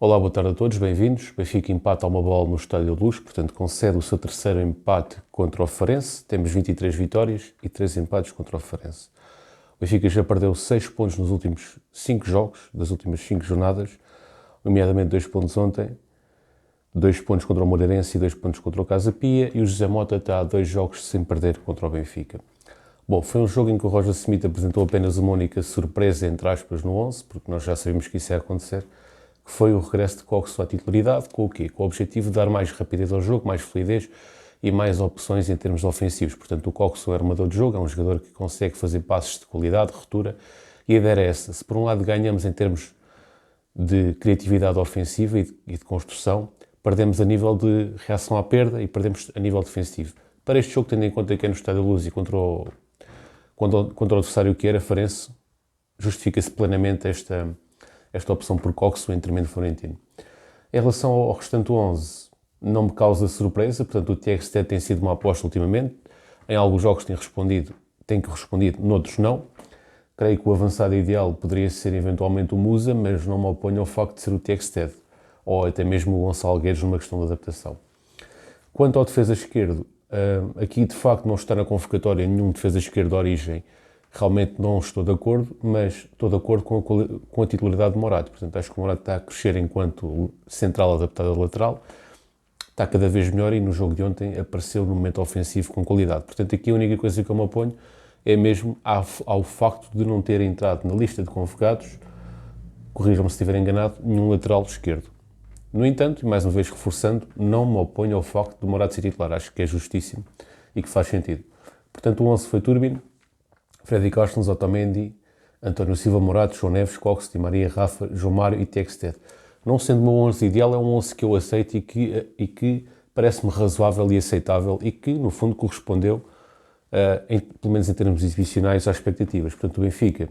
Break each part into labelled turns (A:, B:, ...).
A: Olá, boa tarde a todos, bem-vindos. Benfica empata a uma bola no Estádio da Luz, portanto concede o seu terceiro empate contra o Farense. Temos 23 vitórias e 3 empates contra o Farense. O Benfica já perdeu 6 pontos nos últimos 5 jogos, das últimas 5 jornadas, nomeadamente 2 pontos ontem, 2 pontos contra o Moreirense e 2 pontos contra o Casa Pia, e o José Mota está a 2 jogos sem perder contra o Benfica. Bom, foi um jogo em que o Roger Smith apresentou apenas uma única surpresa, entre aspas, no 11, porque nós já sabíamos que isso ia acontecer, que foi o regresso de Coxo à titularidade, com o quê? Com o objetivo de dar mais rapidez ao jogo, mais fluidez e mais opções em termos ofensivos. Portanto, o Coxo é armador de jogo, é um jogador que consegue fazer passes de qualidade, ruptura, e a ideia é essa. Se por um lado ganhamos em termos de criatividade ofensiva e de construção, perdemos a nível de reação à perda e perdemos a nível defensivo. Para este jogo, tendo em conta que é no Estádio da Luz e contra o adversário que era, Farense, justifica-se plenamente esta opção por Coxo em detrimento de Florentino. Em relação ao restante 11, não me causa surpresa, portanto o Tiago Stede tem sido uma aposta ultimamente, em alguns jogos tem respondido, noutros não. Creio que o avançado ideal poderia ser eventualmente o Musa, mas não me oponho ao facto de ser o Tiago Stede, ou até mesmo o Gonçalo Guedes numa questão de adaptação. Quanto ao defesa esquerdo, aqui de facto não está na convocatória nenhum defesa esquerdo de origem. Realmente não estou de acordo, mas estou de acordo com a titularidade de Morato. Portanto, acho que o Morato está a crescer enquanto central adaptado a lateral, está cada vez melhor e no jogo de ontem apareceu no momento ofensivo com qualidade. Portanto, aqui a única coisa que eu me oponho é mesmo ao facto de não ter entrado na lista de convocados, corrijam-me se estiver enganado, nenhum lateral esquerdo. No entanto, e mais uma vez reforçando, não me oponho ao facto de Morato ser titular. Acho que é justíssimo e que faz sentido. Portanto, o 11 foi Turbin, Freddy Costens, Otamendi, António Silva, Morato, João Neves, Coxo, Di Maria, Rafa, João Mário e Tiago Stede. Não sendo o meu 11 ideal, é um 11 que eu aceito e que parece-me razoável e aceitável e que, no fundo, correspondeu, pelo menos em termos exibicionais, às expectativas. Portanto, o Benfica,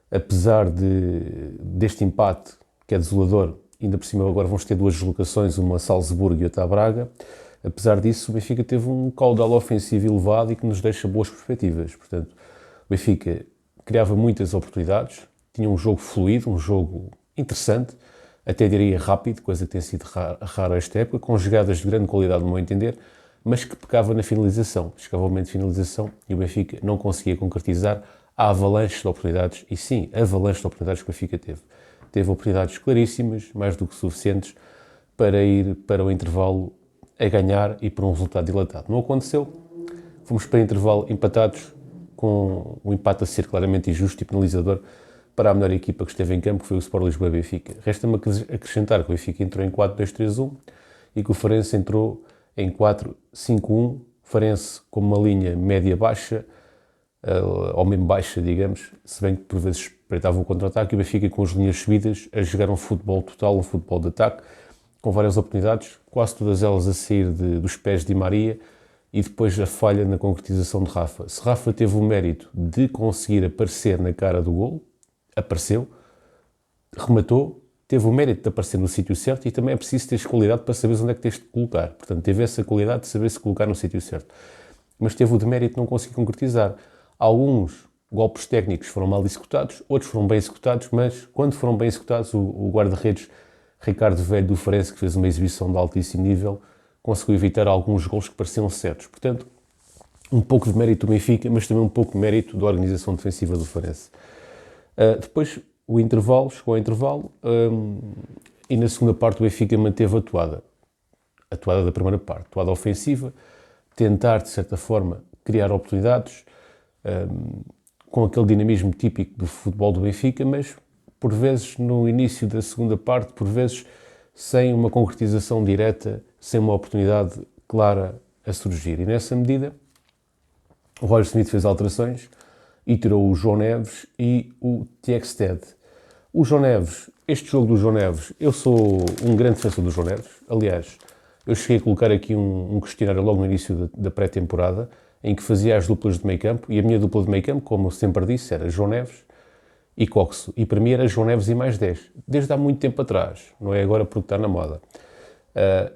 A: apesar deste empate, que é desolador, ainda por cima agora vamos ter 2 deslocações, uma a Salzburgo e outra a Braga. Apesar disso, o Benfica teve um caudal ofensivo elevado e que nos deixa boas perspectivas. Portanto, o Benfica criava muitas oportunidades, tinha um jogo fluido, um jogo interessante, até diria rápido, coisa que tem sido rara esta época, com jogadas de grande qualidade, no meu entender, mas que pecava na finalização. Chegava ao momento de finalização e o Benfica não conseguia concretizar a avalanche de oportunidades, e sim, a avalanche de oportunidades que o Benfica teve. Teve oportunidades claríssimas, mais do que suficientes, para ir para o intervalo a ganhar e por um resultado dilatado. Não aconteceu. Fomos para o intervalo empatados, com um empate a ser claramente injusto e penalizador para a melhor equipa que esteve em campo, que foi o Sport Lisboa e Benfica. Resta-me acrescentar que o Benfica entrou em 4-2-3-1 e que o Farense entrou em 4-5-1, Farense com uma linha média-baixa, ou mesmo baixa, digamos, se bem que por vezes espreitava o contra-ataque, e o Benfica com as linhas subidas a jogar um futebol total, um futebol de ataque, com várias oportunidades, quase todas elas a sair dos pés de Di Maria, e depois a falha na concretização de Rafa. Se Rafa teve o mérito de conseguir aparecer na cara do golo, apareceu, rematou, teve o mérito de aparecer no sítio certo e também é preciso ter qualidade para saber onde é que tens de colocar. Portanto, teve essa qualidade de saber se colocar no sítio certo. Mas teve o demérito de não conseguir concretizar. Alguns golpes técnicos foram mal executados, outros foram bem executados, mas quando foram bem executados, o guarda-redes Ricardo Velho do Farense, que fez uma exibição de altíssimo nível, conseguiu evitar alguns gols que pareciam certos. Portanto, um pouco de mérito do Benfica, mas também um pouco de mérito da organização defensiva do Farense. Depois, chegou ao intervalo, e na segunda parte o Benfica manteve a atuada da primeira parte, atuada ofensiva, tentar, de certa forma, criar oportunidades, com aquele dinamismo típico do futebol do Benfica, mas por vezes no início da segunda parte, por vezes sem uma concretização direta, sem uma oportunidade clara a surgir. E nessa medida, o Roger Smith fez alterações e tirou o João Neves e o Tiago Stede. O João Neves, este jogo do João Neves, eu sou um grande defensor do João Neves. Aliás, eu cheguei a colocar aqui um questionário logo no início da pré-temporada, em que fazia as duplas de meio campo, e a minha dupla de meio campo, como eu sempre disse, era João Neves e Coxo. E para mim era João Neves e mais 10, desde há muito tempo atrás, não é agora porque está na moda.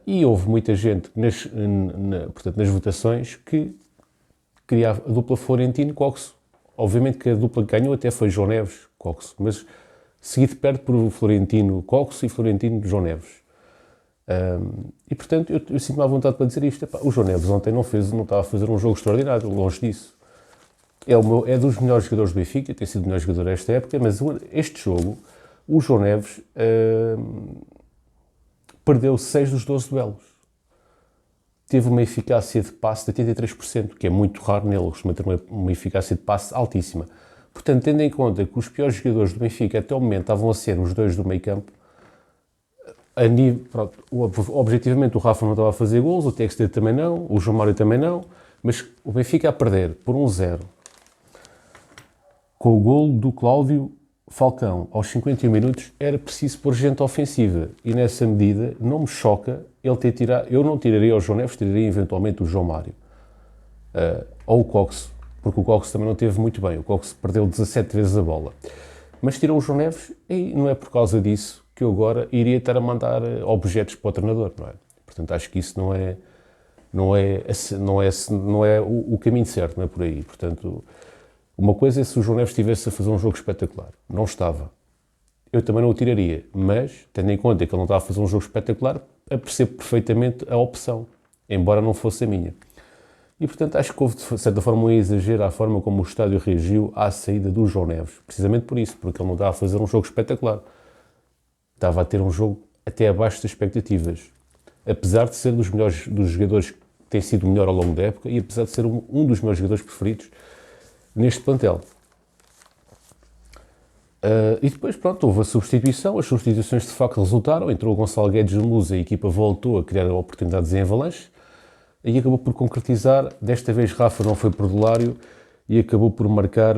A: E houve muita gente portanto, nas votações que queria a dupla Florentino-Coxo. Obviamente que a dupla que ganhou até foi João Neves-Coxo, mas seguido de perto por Florentino Coxo e Florentino João Neves. E portanto eu sinto-me à vontade para dizer isto. Epá, o João Neves ontem não estava a fazer um jogo extraordinário, longe disso. É dos melhores jogadores do Benfica, tem sido o melhor jogador esta época, mas este jogo, o João Neves perdeu 6 dos 12 duelos. Teve uma eficácia de passe de 83%, que é muito raro nele, costuma ter uma eficácia de passe altíssima. Portanto, tendo em conta que os piores jogadores do Benfica até o momento estavam a ser os dois do meio campo, objetivamente o Rafa não estava a fazer gols, o Textor também não, o João Mário também não, mas o Benfica a perder por 1-0 com o golo do Cláudio Falcão aos 51 minutos, era preciso pôr gente ofensiva e nessa medida não me choca ele ter tirado. Eu não tiraria o João Neves, tiraria eventualmente o João Mário ou o Coxo, porque o Coxo também não teve muito bem. O Coxo perdeu 17 vezes a bola, mas tirou o João Neves e não é por causa disso que eu agora iria estar a mandar objetos para o treinador, não é? Portanto, acho que isso não é o caminho certo, não é por aí. Portanto, uma coisa é se o João Neves estivesse a fazer um jogo espetacular. Não estava. Eu também não o tiraria, mas, tendo em conta que ele não estava a fazer um jogo espetacular, percebo perfeitamente a opção, embora não fosse a minha. E, portanto, acho que houve, de certa forma, um exagero à forma como o estádio reagiu à saída do João Neves. Precisamente por isso, porque ele não estava a fazer um jogo espetacular. Estava a ter um jogo até abaixo das expectativas. Apesar de ser dos jogadores que tem sido melhor ao longo da época e apesar de ser um dos meus jogadores preferidos neste plantel. E depois, pronto, houve a substituição, as substituições de facto resultaram, entrou o Gonçalo Guedes no Luz, a equipa voltou a criar oportunidades em avalanche e acabou por concretizar. Desta vez Rafa não foi perdulário e acabou por marcar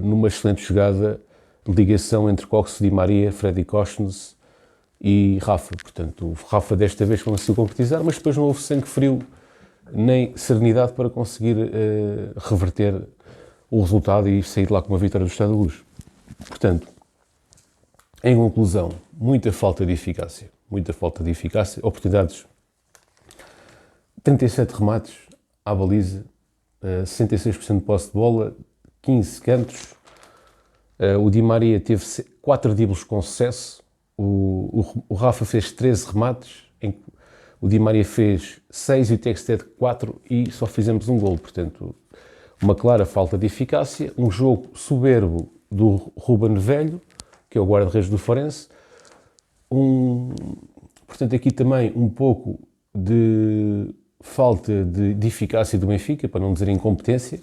A: numa excelente jogada de ligação entre Coxo, Di Maria, Freddy Costnes e Rafa. Portanto, o Rafa desta vez conseguiu concretizar, mas depois não houve sangue frio nem serenidade para conseguir reverter o resultado e sair de lá com uma vitória do Estado da Luz. Portanto, em conclusão, muita falta de eficácia, oportunidades, 37 remates à baliza, 66% de posse de bola, 15 cantos, o Di Maria teve 4 dribles com sucesso, o Rafa fez 13 remates, o Di Maria fez 6 e o Texted 4 e só fizemos um golo. Portanto, uma clara falta de eficácia, um jogo soberbo do Ruben Velho, que é o guarda-redes do Farense. Portanto, aqui também um pouco de falta de eficácia do Benfica, para não dizer incompetência,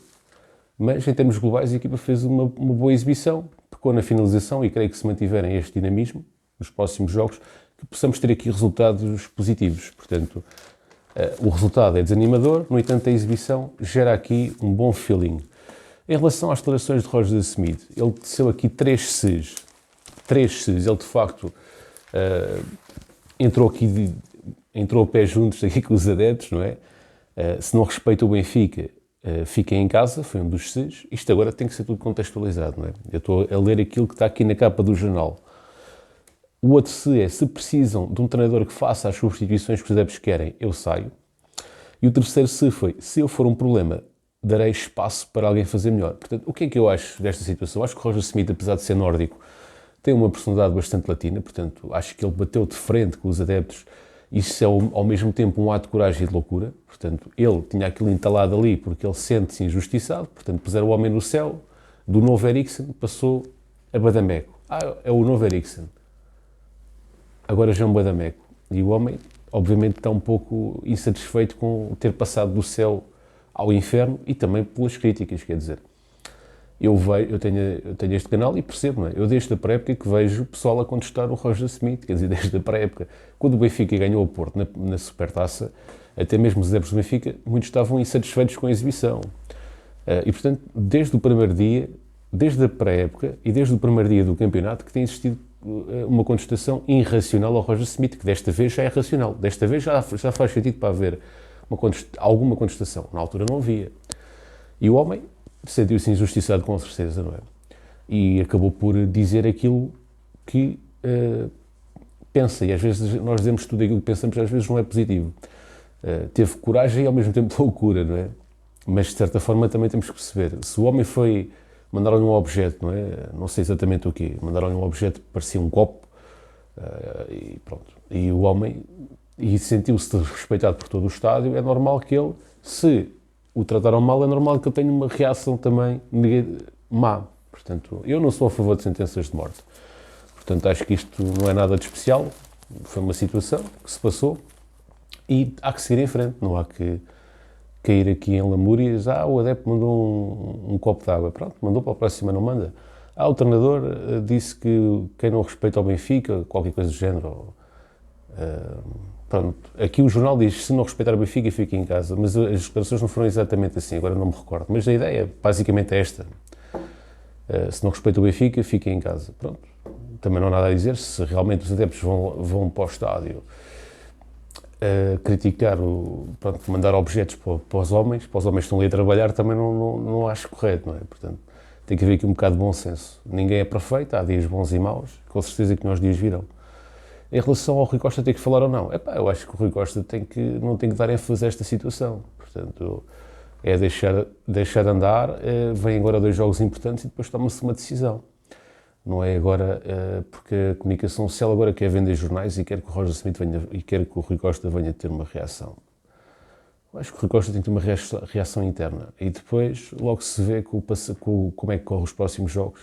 A: mas em termos globais a equipa fez uma boa exibição, pecou na finalização e creio que se mantiverem este dinamismo nos próximos jogos, que possamos ter aqui resultados positivos. Portanto, o resultado é desanimador, no entanto a exibição gera aqui um bom feeling. Em relação às declarações de Roger Smith, ele teceu aqui 3 Cs. Ele de facto entrou a pé juntos aqui com os adeptos, não é? Se não respeita o Benfica, fiquem em casa, foi um dos Cs. Isto agora tem que ser tudo contextualizado, não é? Eu estou a ler aquilo que está aqui na capa do jornal. O outro C é, se precisam de um treinador que faça as substituições que os adeptos querem, eu saio. E o terceiro C foi, se eu for um problema, darei espaço para alguém fazer melhor. Portanto, o que é que eu acho desta situação? Acho que o Roger Smith, apesar de ser nórdico, tem uma personalidade bastante latina, portanto, acho que ele bateu de frente com os adeptos. Isso é ao mesmo tempo um ato de coragem e de loucura. Portanto, ele tinha aquilo entalado ali porque ele sente-se injustiçado. Portanto, puseram o homem no céu, do novo Eriksen passou a Badameco. É o novo Eriksen. Agora já é um Badameco. E o homem, obviamente, está um pouco insatisfeito com ter passado do céu ao inferno e também pelas críticas, quer dizer. Eu tenho este canal e percebo, não é? Eu desde a pré-época que vejo o pessoal a contestar o Roger Smith, quer dizer, desde a pré-época. Quando o Benfica ganhou o Porto na Supertaça, até mesmo os adeptos do Benfica, muitos estavam insatisfeitos com a exibição. E, portanto, desde o primeiro dia, desde a pré-época e desde o primeiro dia do campeonato, que tem existido uma contestação irracional ao Roger Smith, que desta vez já é racional. Desta vez já faz sentido para haver alguma contestação. Na altura não havia. E o homem sentiu-se injustiçado com certeza, não é? E acabou por dizer aquilo que pensa. E às vezes nós dizemos tudo aquilo que pensamos, às vezes não é positivo. Teve coragem e ao mesmo tempo loucura, não é? Mas de certa forma também temos que perceber. Se o homem foi mandaram-lhe um objeto, não é? Não sei exatamente o quê. Mandaram-lhe um objeto que parecia um copo e pronto. E o homem sentiu-se desrespeitado por todo o estádio. É normal que ele, se o trataram mal, é normal que ele tenha uma reação também má. Portanto, eu não sou a favor de sentenças de morte. Portanto, acho que isto não é nada de especial. Foi uma situação que se passou e há que seguir em frente. Não há que cair aqui em lamúrias. O adepto mandou um copo de água. Pronto, mandou, para a próxima não manda. O treinador disse que quem não respeita o Benfica, qualquer coisa do género. Pronto, aqui o jornal diz, se não respeitar o Benfica, fica em casa. Mas as declarações não foram exatamente assim, agora não me recordo. Mas a ideia basicamente é esta. Se não respeita o Benfica, fica em casa. Pronto. Também não há nada a dizer. Se realmente os adeptos vão para o estádio criticar, pronto, mandar objetos para os homens que estão ali a trabalhar, também não acho correto, não é? Portanto, tem que haver aqui um bocado de bom senso. Ninguém é perfeito, há dias bons e maus, com certeza que nós dias virão. Em relação ao Rui Costa ter que falar ou não, eu acho que o Rui Costa não tem que dar ênfase a esta situação. Portanto, é deixar andar, vem agora 2 jogos importantes e depois toma-se uma decisão. Não é agora, porque a comunicação social agora quer vender jornais e quer que o Roger Smith e quer que o Rui Costa venha ter uma reação. Eu acho que o Rui Costa tem que ter uma reação interna e depois logo se vê como é que corre os próximos jogos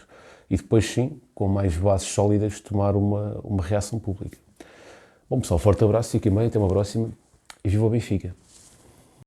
A: e depois sim, com mais bases sólidas, tomar uma reação pública. Bom pessoal, forte abraço, fiquem bem, até uma próxima e viva o Benfica!